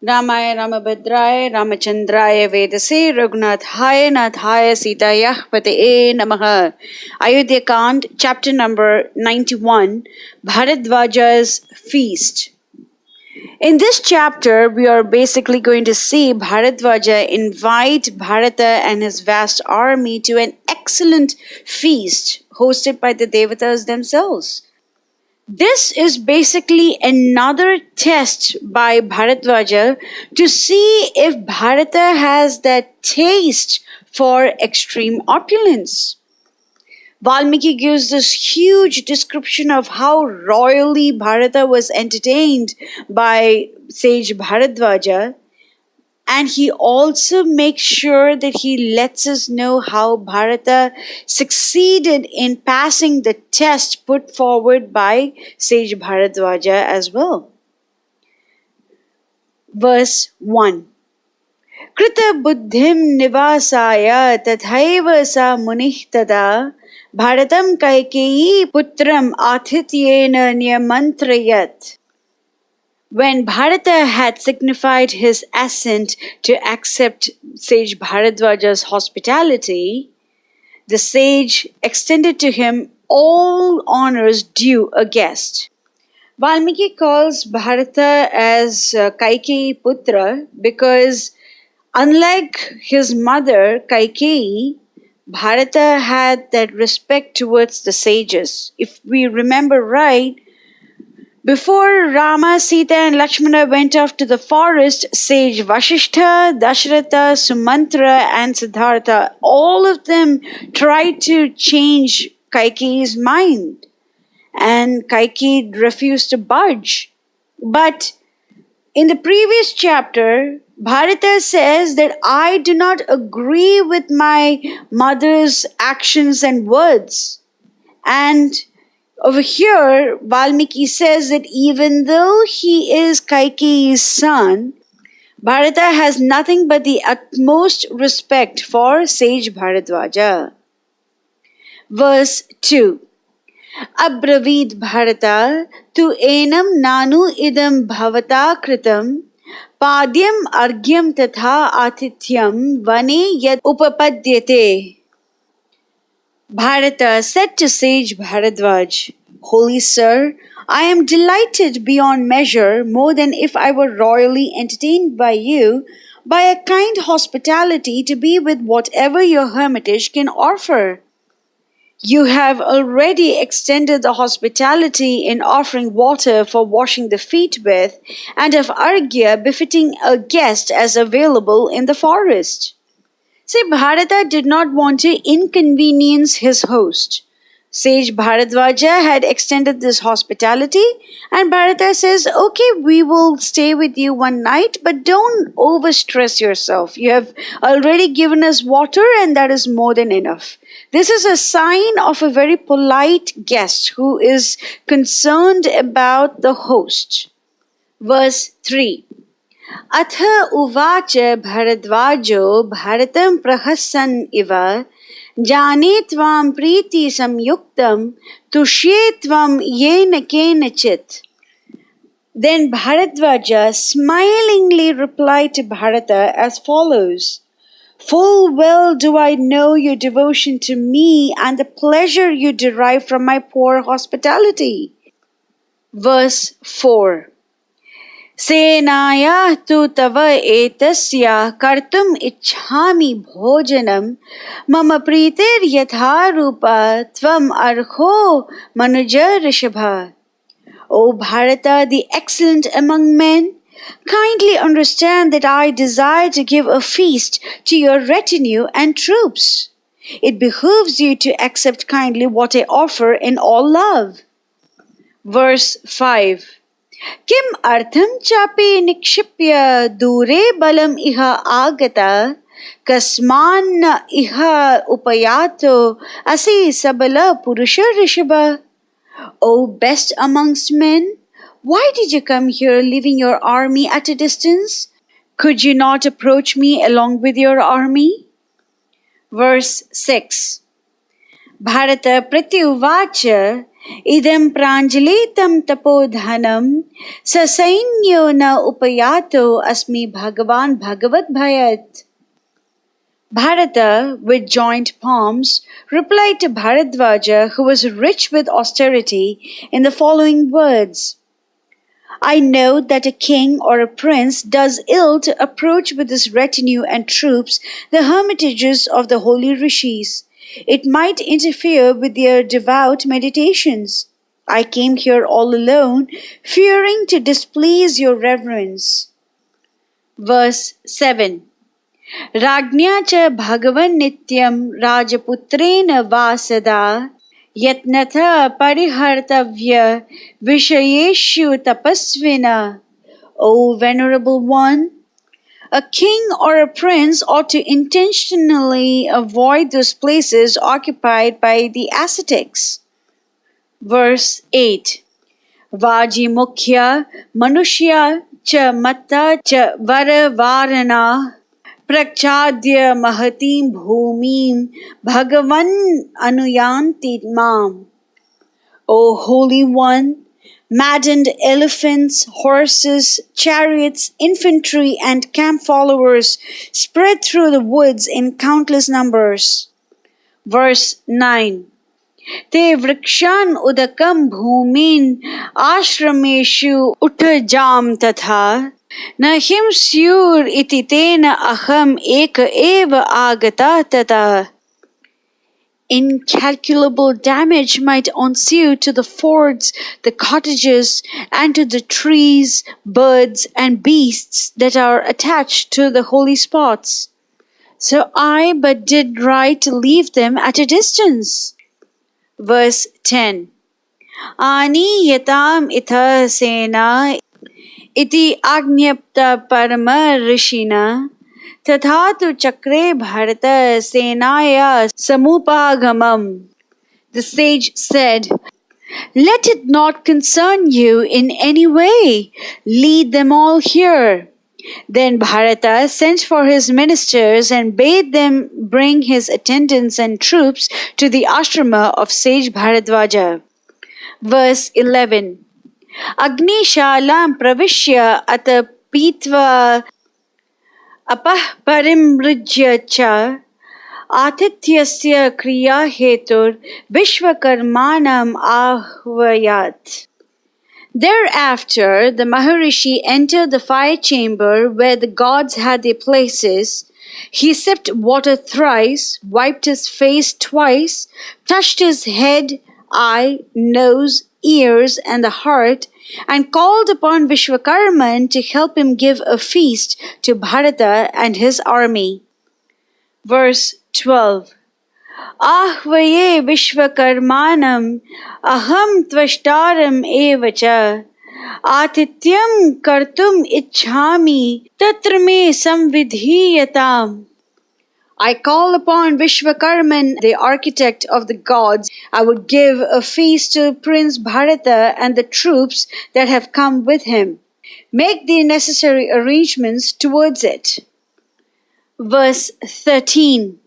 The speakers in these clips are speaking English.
Ramaya Ramabhadraya Ramachandraya Vedase Raghunathaya Nathaya Sitayah Pataye Namaha. Ayodhya Kand, chapter number 91, Bharadvaja's Feast. In this chapter, we are basically going to see Bharadvaja invite Bharata and his vast army to an excellent feast hosted by the Devatas themselves. This is basically another test by Bharadvaja to see if Bharata has that taste for extreme opulence. Valmiki gives this huge description of how royally Bharata was entertained by sage Bharadvaja, and he also makes sure that he lets us know how Bharata succeeded in passing the test put forward by sage Bharadvaja as well. Verse 1. Krita buddhim nivasaya tathaiva sa munih tada Bharatam kaikeyi putram athityena niyamantrayat. When Bharata had signified his assent to accept sage Bharadvaja's hospitality, the sage extended to him all honors due a guest. Valmiki calls Bharata as Kaikeyi Putra because unlike his mother Kaikeyi, Bharata had that respect towards the sages. If we remember right, before Rama, Sita and Lakshmana went off to the forest, sage Vasishtha, Dasharatha, Sumantra and Siddhartha, all of them tried to change Kaikeyi's mind. And Kaikeyi refused to budge. But in the previous chapter, Bharata says that I do not agree with my mother's actions and words. And over here, Valmiki says that even though he is Kaikeyi's son, Bharata has nothing but the utmost respect for sage Bharadvaja. Verse 2. Abravid Bharata tu enam nanu idam bhavata kritam padyam argyam tatha atithyam vane yat upapadyate. Bharata said to sage Bharadvaj, Holy Sir, I am delighted beyond measure, more than if I were royally entertained by you, by a kind hospitality to be with whatever your hermitage can offer. You have already extended the hospitality in offering water for washing the feet with, and of arghya befitting a guest as available in the forest. See, Bharata did not want to inconvenience his host. Sage Bharadvaja had extended this hospitality, and Bharata says, okay, we will stay with you one night, but don't overstress yourself. You have already given us water, and that is more than enough. This is a sign of a very polite guest who is concerned about the host. Verse 3. Atha uvacha Bharadvajo Bharatam prahassan iva jane tvam priti samyuktam tushye tvam yena kenachit. Then Bharadvaja smilingly replied to Bharata as follows. Full well do I know your devotion to me and the pleasure you derive from my poor hospitality. Verse 4. Senaya tu tava etasya kartum ichhami bhojanam mama pritir yatha rupa tvam arho manuja rishabha. O Bharata, the excellent among men, kindly understand that I desire to give a feast to your retinue and troops. It behooves you to accept kindly what I offer in all love. Verse 5. Kim artham chapi nikshipya dure balam iha agata kasman iha upayato asi sabala purusha rishabha. O best amongst men, why did you come here leaving your army at a distance? Could you not approach me along with your army? Verse 6. Bharata pratyuvacha idam pranjalitam tapodhanam sasainyo na upayato asmi bhagavan bhagavat bhayat. Bharatha, with joined palms, replied to Bharadvaja, who was rich with austerity, in the following words: I know that a king or a prince does ill to approach with his retinue and troops the hermitages of the holy rishis. It might interfere with their devout meditations. I came here all alone, fearing to displease your reverence. Verse 7. Rajnya cha bhagavan nityam rajaputrena vasada yatnatha parihartavya vishayeshu tapasvina. O venerable one, a king or a prince ought to intentionally avoid those places occupied by the ascetics. Verse 8. Vaji mukhya manushya cha matta cha varavarana Prachadya mahatim bhumim bhagavan anuyanti mam. O Holy One, maddened elephants, horses, chariots, infantry, and camp followers spread through the woods in countless numbers. Verse 9. Te vrikshan udakam bhumin ashrameshu uttajam tatha na himsyur iti tena aham eka eva agata tata. Incalculable damage might ensue to the fords, the cottages, and to the trees, birds, and beasts that are attached to the holy spots. So I but did right to leave them at a distance. Verse 10. Ani yatam itha sena iti agnyapta parama rishina tathatu chakre bharata senaya samupagamam. The sage said, let it not concern you in any way. Lead them all here. Then Bharata sent for his ministers and bade them bring his attendants and troops to the ashrama of sage Bharadvaja. Verse 11. Agni shalam pravishya ata pitva apah parimrijya cha atityasya kriya hetur vishvakarmanam ahvayat. Thereafter, the Maharishi entered the fire chamber where the gods had their places. He sipped water thrice, wiped his face twice, touched his head, eye, nose, ears, and the heart, and called upon Vishwakarman to help him give a feast to Bharata and his army. Verse 12. Ahvaye Vishwakarmanam aham tvashtaram evacha atityam kartum ichhami tatra me samvidhiyatam. I call upon Vishwakarman, the architect of the gods. I would give a feast to Prince Bharata and the troops that have come with him. Make the necessary arrangements towards it. Verse 13.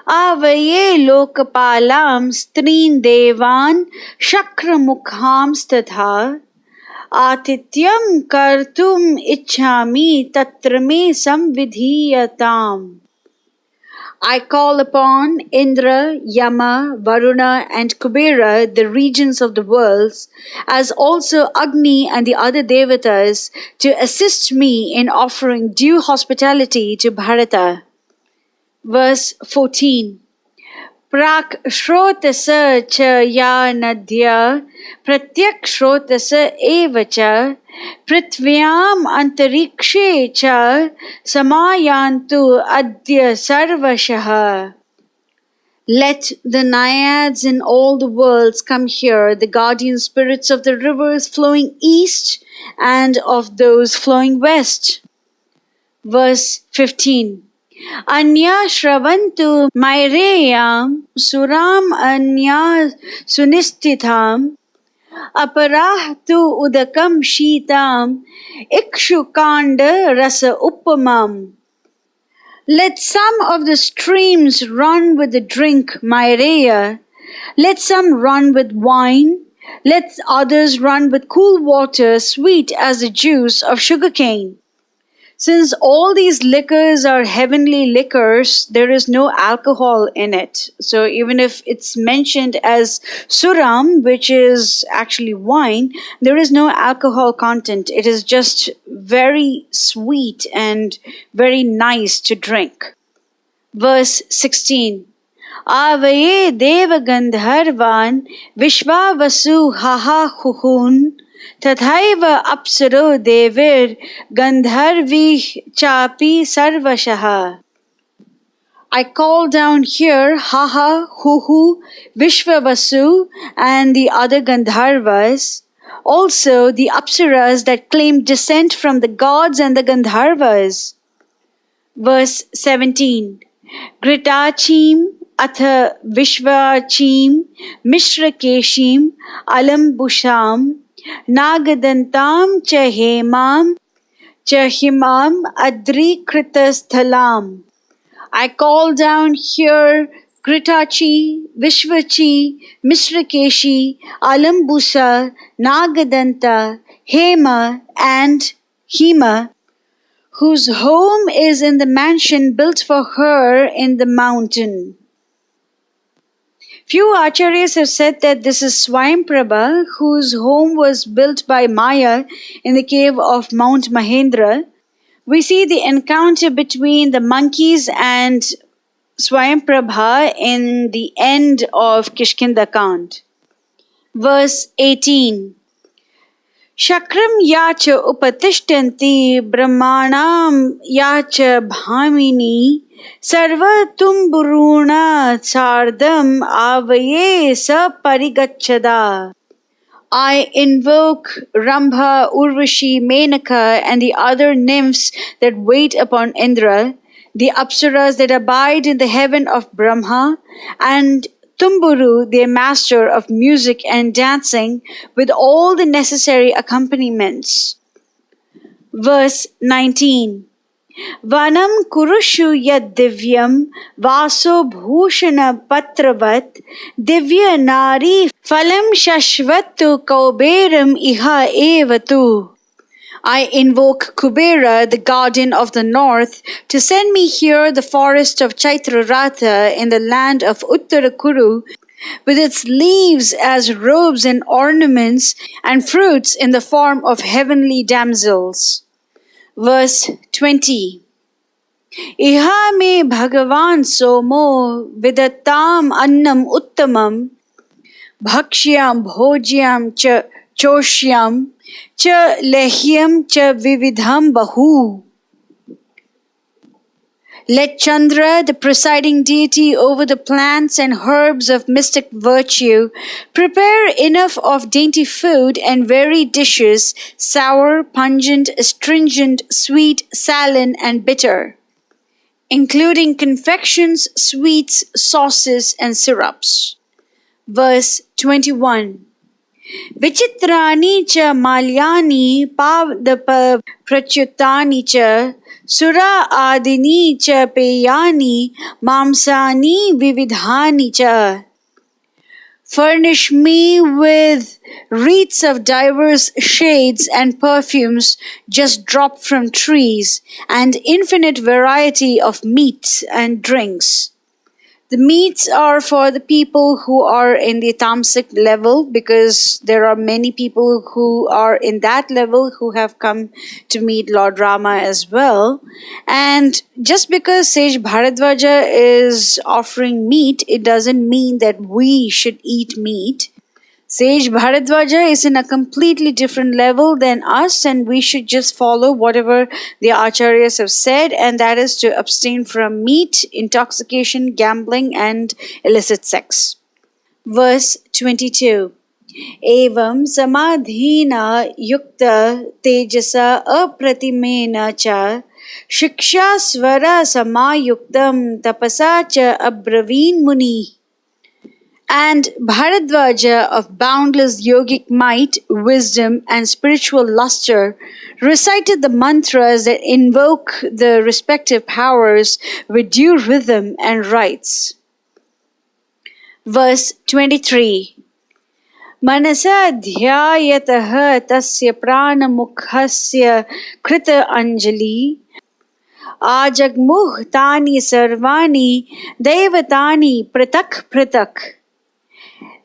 Avaye lokapalam strin devan shakramukham statha atityam kartum ichhami tatra me samvidhiyatam. I call upon Indra, Yama, Varuna, and Kubera, the regions of the worlds, as also Agni and the other devatas, to assist me in offering due hospitality to Bharata. Verse 14. Prak shrotasa cha ya nadya pratyak shrotasa evacha prithvyam antarikshe cha samayantu adya sarvashaha. Let the naiads in all the worlds come here, the guardian spirits of the rivers flowing east and of those flowing west. Verse 15. Anya shravantu maireyam suram anya sunistitham aparah tu udakam shitam ikshukanda rasa uppamam. Let some of the streams run with the drink Maireya, Let some run with wine, let others run with cool water, sweet as the juice of sugarcane. Since all these liquors are heavenly liquors, there is no alcohol in it. So even if it's mentioned as suram, which is actually wine, there is no alcohol content. It is just very sweet and very nice to drink. Verse 16. Avaye deva gandharvan vishvavasu haha huhun tathaiva apsaro devir gandharvi chapi sarvashaha. I call down here Haha, Huhu, Vishvavasu and the other Gandharvas, also the Apsaras that claim descent from the gods and the Gandharvas. Verse 17. Gritachim atha Vishvachim Mishrakeshim Alambusham Nagadantam cha hemam cha himam adrikritastalam. I call down here Kritachi, Vishvachi, Mishrakeshi, Alambusa, Nagadanta, Hema, and Hema, whose home is in the mansion built for her in the mountain. Few acharyas have said that this is Swayamprabha, whose home was built by Maya in the cave of Mount Mahendra. We see the encounter between the monkeys and Swayamprabha in the end of Kishkinda-kand. Verse 18. Shakram yacha upatishtanti brahmanam yacha bhamini sarva tumburuna sardam avaye sa parigachada. I invoke Rambha, Urvashi, Menaka, and the other nymphs that wait upon Indra, the Apsaras that abide in the heaven of Brahma, and Tumburu, their master of music and dancing, with all the necessary accompaniments. Verse 19. Vanam kurushu yad divyam vaso bhushana patravat divya nari phalam shashvatu kauberam iha evatu. I invoke Kubera, the guardian of the north, to send me here the forest of Chaitraratha in the land of Uttarakuru, with its leaves as robes and ornaments, and fruits in the form of heavenly damsels. Verse 20. Iha me bhagavan somo vidattam annam uttamam bhakshyam bhogyam cha choshyam cha lehyam cha vividham bahu. Let Chandra, the presiding deity over the plants and herbs of mystic virtue, prepare enough of dainty food and varied dishes, sour, pungent, astringent, sweet, saline, and bitter, including confections, sweets, sauces, and syrups. Verse 21. Vichitrani cha malyani pavdapa prachyutani cha sura adini cha peyani mamsani vividhani cha. Furnish me with wreaths of diverse shades and perfumes just dropped from trees, and infinite variety of meats and drinks. The meats are for the people who are in the tamasic level, because there are many people who are in that level who have come to meet Lord Rama as well. And just because Sage Bharadvaja is offering meat, it doesn't mean that we should eat meat. Sage Bharadvaja is in a completely different level than us, and we should just follow whatever the acharyas have said, and that is to abstain from meat, intoxication, gambling, and illicit sex. Verse 22. Evam samadhina yukta tejasa apratimena cha shiksha svara samayuktam tapasa cha abraveen muni. And Bharadvaja, of boundless yogic might, wisdom, and spiritual luster, recited the mantras that invoke the respective powers with due rhythm and rites. Verse 23. Manasa dhyayatah tasya pranamukhasya krita anjali ajagmuh tani sarvani devatani pratak pratak.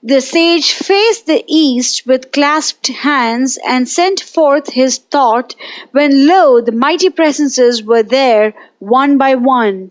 The sage faced the east with clasped hands and sent forth his thought when lo, the mighty presences were there one by one.